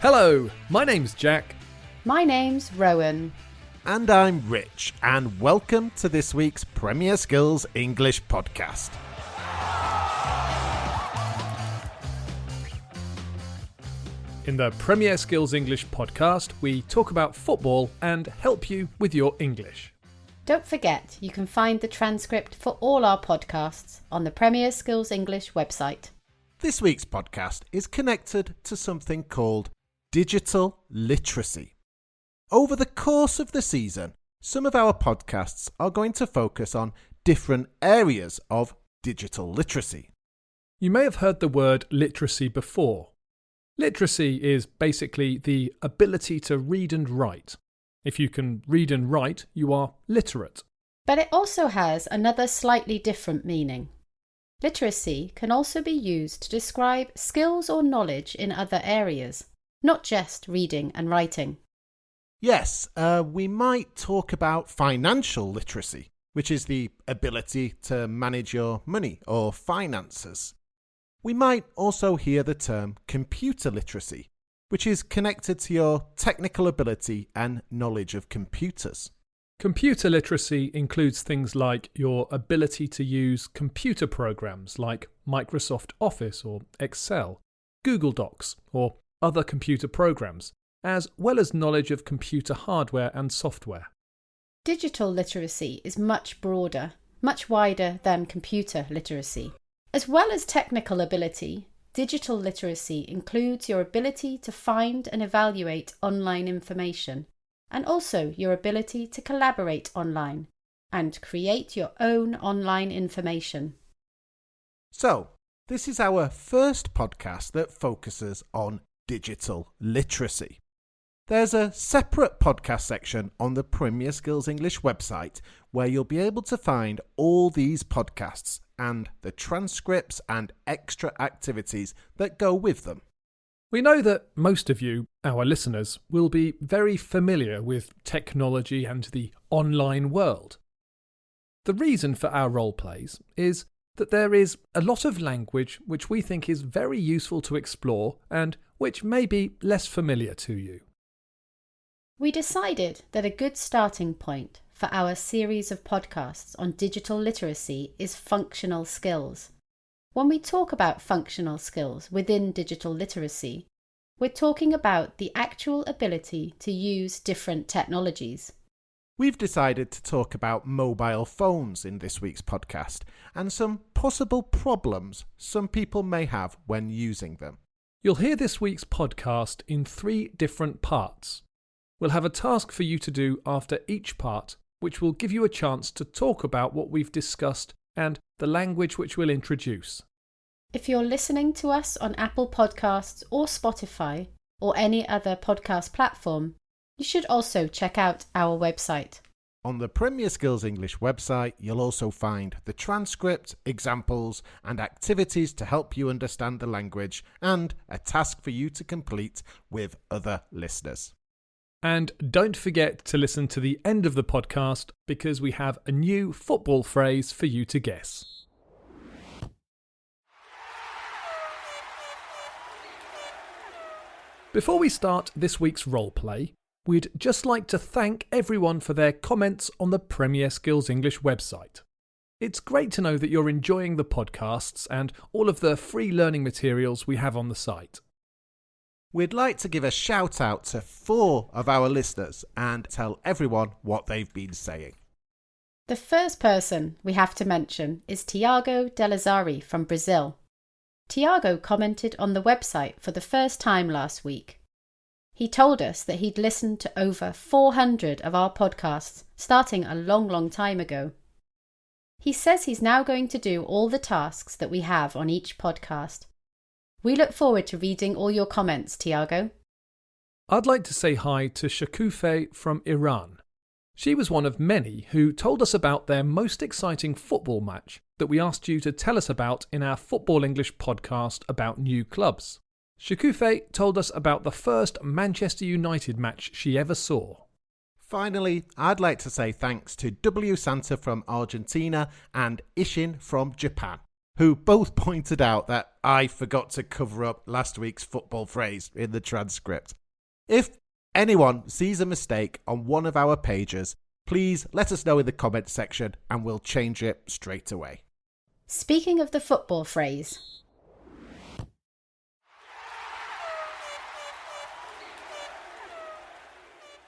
Hello, my name's Jack. My name's Rowan. And I'm Rich, and welcome to this week's Premier Skills English podcast. In the Premier Skills English podcast, we talk about football and help you with your English. Don't forget, you can find the transcript for all our podcasts on the Premier Skills English website. This week's podcast is connected to something called digital literacy. Over the course of the season, some of our podcasts are going to focus on different areas of digital literacy. You may have heard the word literacy before. Literacy is basically the ability to read and write. If you can read and write, you are literate. But it also has another slightly different meaning. Literacy can also be used to describe skills or knowledge in other areas, not just reading and writing. Yes, we might talk about financial literacy, which is the ability to manage your money or finances. We might also hear the term computer literacy, which is connected to your technical ability and knowledge of computers. Computer literacy includes things like your ability to use computer programs like Microsoft Office or Excel, Google Docs, or other computer programs, as well as knowledge of computer hardware and software. Digital literacy is much broader, much wider than computer literacy. As well as technical ability, digital literacy includes your ability to find and evaluate online information, and also your ability to collaborate online and create your own online information. So, this is our first podcast that focuses on digital literacy. There's a separate podcast section on the Premier Skills English website where you'll be able to find all these podcasts and the transcripts and extra activities that go with them. We know that most of you, our listeners, will be very familiar with technology and the online world. The reason for our role plays is that there is a lot of language which we think is very useful to explore and which may be less familiar to you. We decided that a good starting point for our series of podcasts on digital literacy is functional skills. When we talk about functional skills within digital literacy, we're talking about the actual ability to use different technologies. We've decided to talk about mobile phones in this week's podcast and some possible problems some people may have when using them. You'll hear this week's podcast in 3 different parts. We'll have a task for you to do after each part, which will give you a chance to talk about what we've discussed and the language which we'll introduce. If you're listening to us on Apple Podcasts or Spotify or any other podcast platform, you should also check out our website. On the Premier Skills English website, you'll also find the transcript, examples, and activities to help you understand the language and a task for you to complete with other listeners. And don't forget to listen to the end of the podcast because we have a new football phrase for you to guess. Before we start this week's roleplay, we'd just like to thank everyone for their comments on the Premier Skills English website. It's great to know that you're enjoying the podcasts and all of the free learning materials we have on the site. We'd like to give a shout out to 4 of our listeners and tell everyone what they've been saying. The first person we have to mention is Tiago Delazari from Brazil. Tiago commented on the website for the first time last week. He told us that he'd listened to over 400 of our podcasts starting a long time ago. He says he's now going to do all the tasks that we have on each podcast. We look forward to reading all your comments, Tiago. I'd like to say hi to Shakufe from Iran. She was one of many who told us about their most exciting football match that we asked you to tell us about in our Football English podcast about new clubs. Shakufe told us about the first Manchester United match she ever saw. Finally, I'd like to say thanks to W. Santa from Argentina and Ishin from Japan. who both pointed out that I forgot to cover up last week's football phrase in the transcript. If anyone sees a mistake on one of our pages, please let us know in the comments section and we'll change it straight away. Speaking of the football phrase,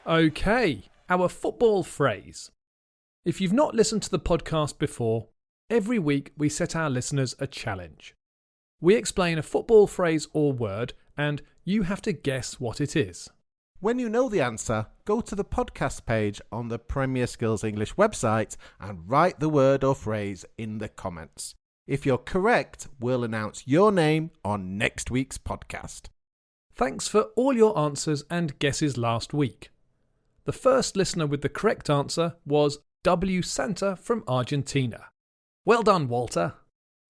Okay, our football phrase. If you've not listened to the podcast before, every week we set our listeners a challenge. We explain a football phrase or word and you have to guess what it is. When you know the answer, go to the podcast page on the Premier Skills English website and write the word or phrase in the comments. If you're correct, we'll announce your name on next week's podcast. Thanks for all your answers and guesses last week. The first listener with the correct answer was W. Santa from Argentina. Well done, Walter.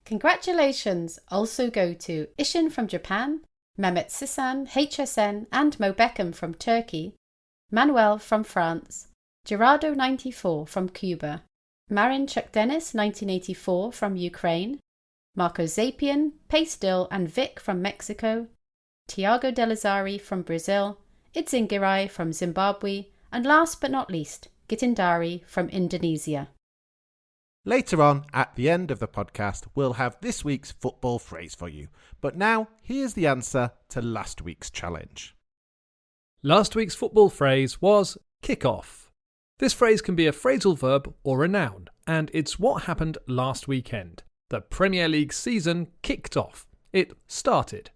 congratulations also go to Ishin from Japan, Mehmet Sisan, HSN and Mo Beckham from Turkey, Manuel from France, Gerardo94 from Cuba, Marin Chukdenis 1984 from Ukraine, Marco Zapian, Pastil and Vic from Mexico, Tiago Delazari from Brazil, Idzingirai from Zimbabwe, and last but not least, Gitindari from Indonesia. Later on, at the end of the podcast, we'll have this week's football phrase for you. But now, here's the answer to last week's challenge. Last week's football phrase was kick-off. This phrase can be a phrasal verb or a noun, and it's what happened last weekend. The Premier League season kicked off. It started.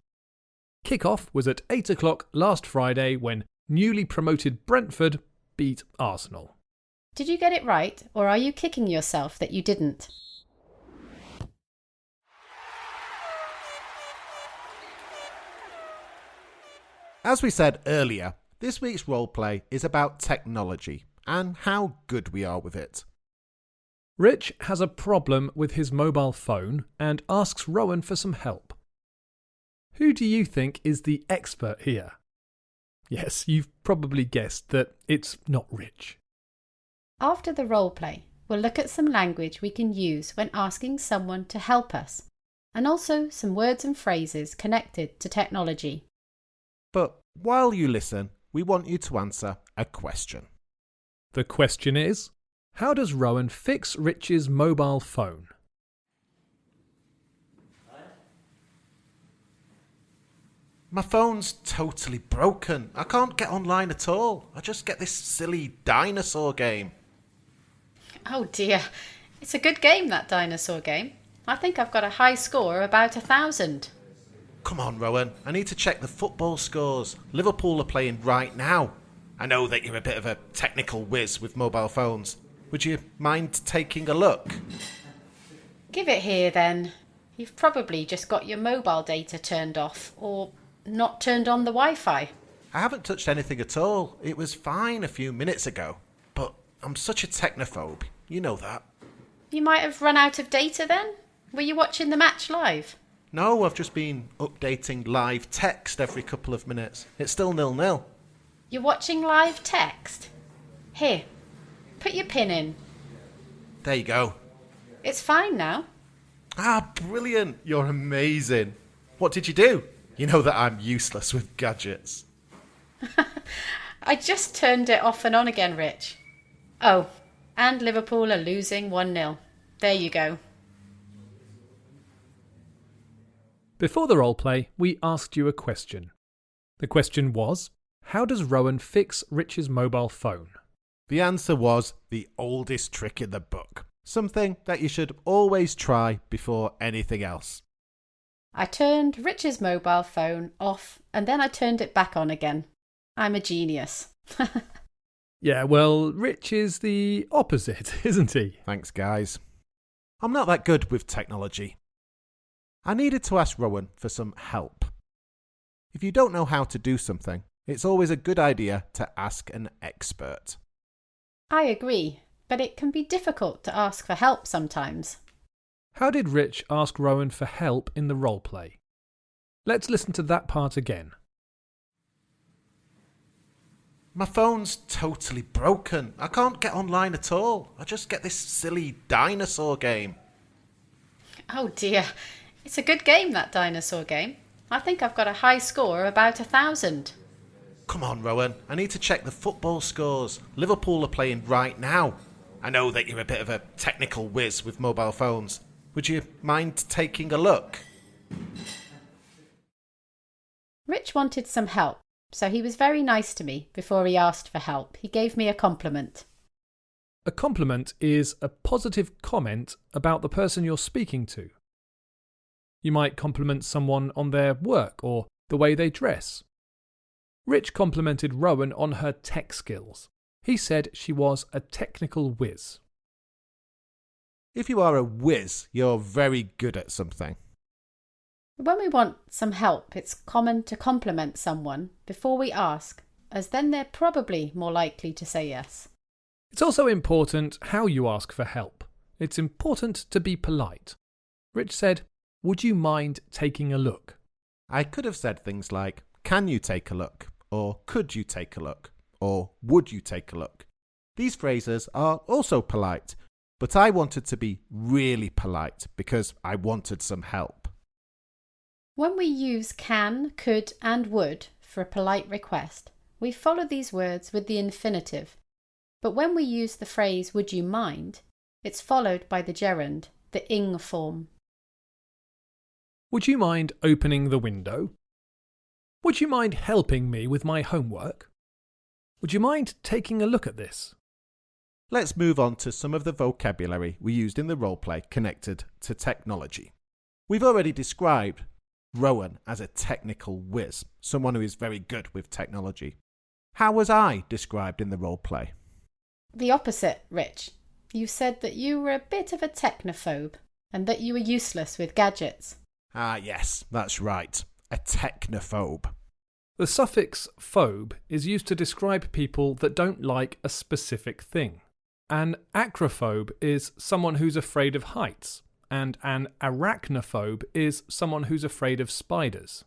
Kick-off was at 8 o'clock last Friday when newly promoted Brentford beat Arsenal. Did you get it right, or are you kicking yourself that you didn't? As we said earlier, this week's roleplay is about technology and how good we are with it. Rich has a problem with his mobile phone and asks Rowan for some help. Who do you think is the expert here? Yes, you've probably guessed that it's not Rich. After the roleplay, we'll look at some language we can use when asking someone to help us, and also some words and phrases connected to technology. But while you listen, we want you to answer a question. The question is, how does Rowan fix Rich's mobile phone? My phone's totally broken. I can't get online at all. I just get this silly dinosaur game. Oh dear, it's a good game, that dinosaur game. I think I've got a high score of about 1,000. Come on, Rowan. I need to check the football scores. Liverpool are playing right now. I know that you're a bit of a technical whiz with mobile phones. Would you mind taking a look? Give it here then. You've probably just got your mobile data turned off, or not turned on the Wi-Fi. I haven't touched anything at all. It was fine a few minutes ago. But I'm such a technophobe. You know that. You might have run out of data then? Were you watching the match live? No, I've just been updating live text every couple of minutes. It's still 0-0. You're watching live text? Here, put your pin in. There you go. It's fine now. Ah, brilliant. You're amazing. What did you do? You know that I'm useless with gadgets. I just turned it off and on again, Rich. Oh, and Liverpool are losing 1-0. There you go. Before the roleplay, we asked you a question. The question was, how does Rowan fix Rich's mobile phone? The answer was the oldest trick in the book. Something that you should always try before anything else. I turned Rich's mobile phone off and then I turned it back on again. I'm a genius. Yeah, well, Rich is the opposite, isn't he? Thanks, guys. I'm not that good with technology. I needed to ask Rowan for some help. If you don't know how to do something, it's always a good idea to ask an expert. I agree, but it can be difficult to ask for help sometimes. How did Rich ask Rowan for help in the roleplay? Let's listen to that part again. My phone's totally broken. I can't get online at all. I just get this silly dinosaur game. Oh dear, it's a good game, that dinosaur game. I think I've got a high score of about 1,000. Come on, Rowan. I need to check the football scores. Liverpool are playing right now. I know that you're a bit of a technical whiz with mobile phones. Would you mind taking a look? Rich wanted some help, so he was very nice to me before he asked for help. He gave me a compliment. A compliment is a positive comment about the person you're speaking to. You might compliment someone on their work or the way they dress. Rich complimented Rowan on her tech skills. He said she was a technical whiz. If you are a whiz, you're very good at something. When we want some help, it's common to compliment someone before we ask, as then they're probably more likely to say yes. It's also important how you ask for help. It's important to be polite. Rich said, "Would you mind taking a look?" I could have said things like, "Can you take a look?" or "Could you take a look?" or "Would you take a look?" These phrases are also polite, but I wanted to be really polite because I wanted some help. When we use can, could and would for a polite request, we follow these words with the infinitive. But when we use the phrase "would you mind," it's followed by the gerund, the ing form. Would you mind opening the window? Would you mind helping me with my homework? Would you mind taking a look at this? Let's move on to some of the vocabulary we used in the roleplay connected to technology. We've already described Rowan as a technical whiz, someone who is very good with technology. How was I described in the roleplay? The opposite, Rich. You said that you were a bit of a technophobe and that you were useless with gadgets. Ah, yes, that's right. A technophobe. The suffix phobe is used to describe people that don't like a specific thing. An acrophobe is someone who's afraid of heights, and an arachnophobe is someone who's afraid of spiders.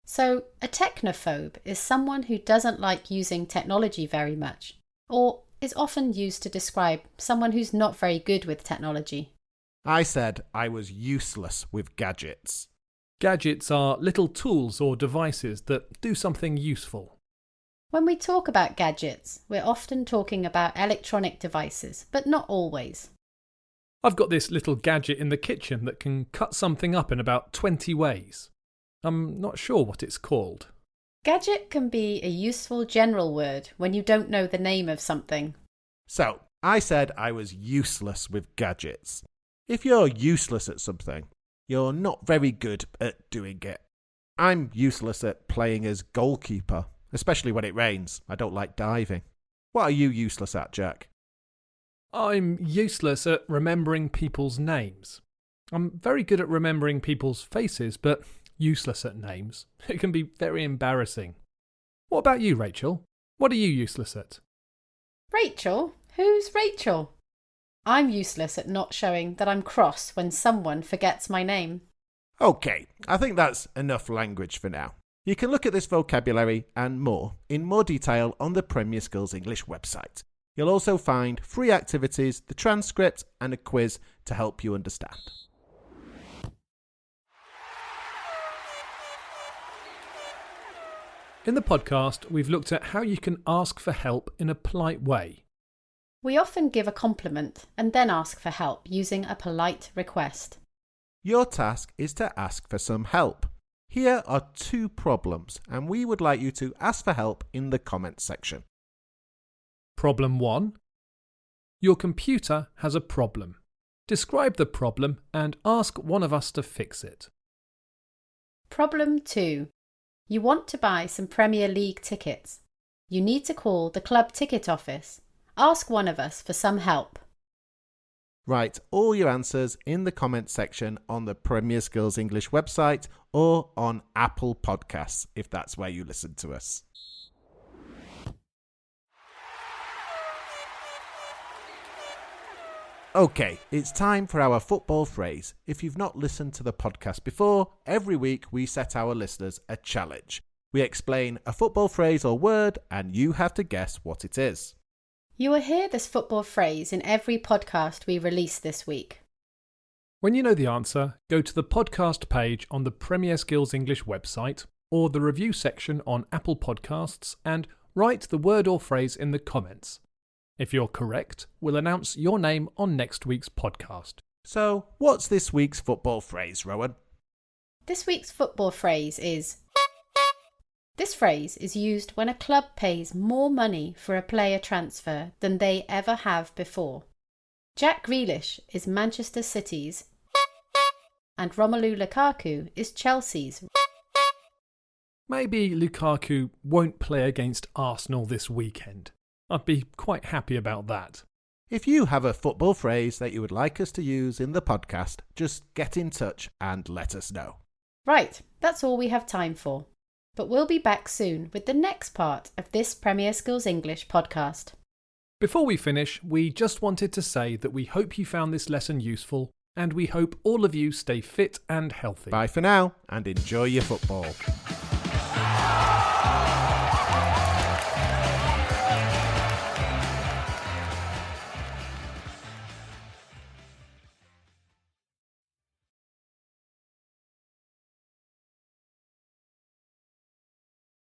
So, a technophobe is someone who doesn't like using technology very much, or is often used to describe someone who's not very good with technology. I said I was useless with gadgets. Gadgets are little tools or devices that do something useful. When we talk about gadgets, we're often talking about electronic devices, but not always. I've got this little gadget in the kitchen that can cut something up in about 20 ways. I'm not sure what it's called. Gadget can be a useful general word when you don't know the name of something. So, I said I was useless with gadgets. If you're useless at something, you're not very good at doing it. I'm useless at playing as goalkeeper, especially when it rains. I don't like diving. What are you useless at, Jack? I'm useless at remembering people's names. I'm very good at remembering people's faces, but useless at names. It can be very embarrassing. What about you, Rachel? What are you useless at? Rachel? Who's Rachel? I'm useless at not showing that I'm cross when someone forgets my name. Okay, I think that's enough language for now. You can look at this vocabulary and more in more detail on the Premier Skills English website. You'll also find free activities, the transcript and a quiz to help you understand. In the podcast, we've looked at how you can ask for help in a polite way. We often give a compliment and then ask for help using a polite request. Your task is to ask for some help. Here are 2 problems, and we would like you to ask for help in the comments section. Problem 1. Your computer has a problem. Describe the problem and ask one of us to fix it. Problem 2. You want to buy some Premier League tickets. You need to call the club ticket office. Ask one of us for some help. Write all your answers in the comments section on the Premier Skills English website or on Apple Podcasts, if that's where you listen to us. Okay, it's time for our football phrase. If you've not listened to the podcast before, every week we set our listeners a challenge. We explain a football phrase or word and you have to guess what it is. You will hear this football phrase in every podcast we release this week. When you know the answer, go to the podcast page on the Premier Skills English website or the review section on Apple Podcasts and write the word or phrase in the comments. If you're correct, we'll announce your name on next week's podcast. So, what's this week's football phrase, Rowan? This week's football phrase is... This phrase is used when a club pays more money for a player transfer than they ever have before. Jack Grealish is Manchester City's and Romelu Lukaku is Chelsea's. Maybe Lukaku won't play against Arsenal this weekend. I'd be quite happy about that. If you have a football phrase that you would like us to use in the podcast, just get in touch and let us know. Right, that's all we have time for. But we'll be back soon with the next part of this Premier Skills English podcast. Before we finish, we just wanted to say that we hope you found this lesson useful and we hope all of you stay fit and healthy. Bye for now and enjoy your football.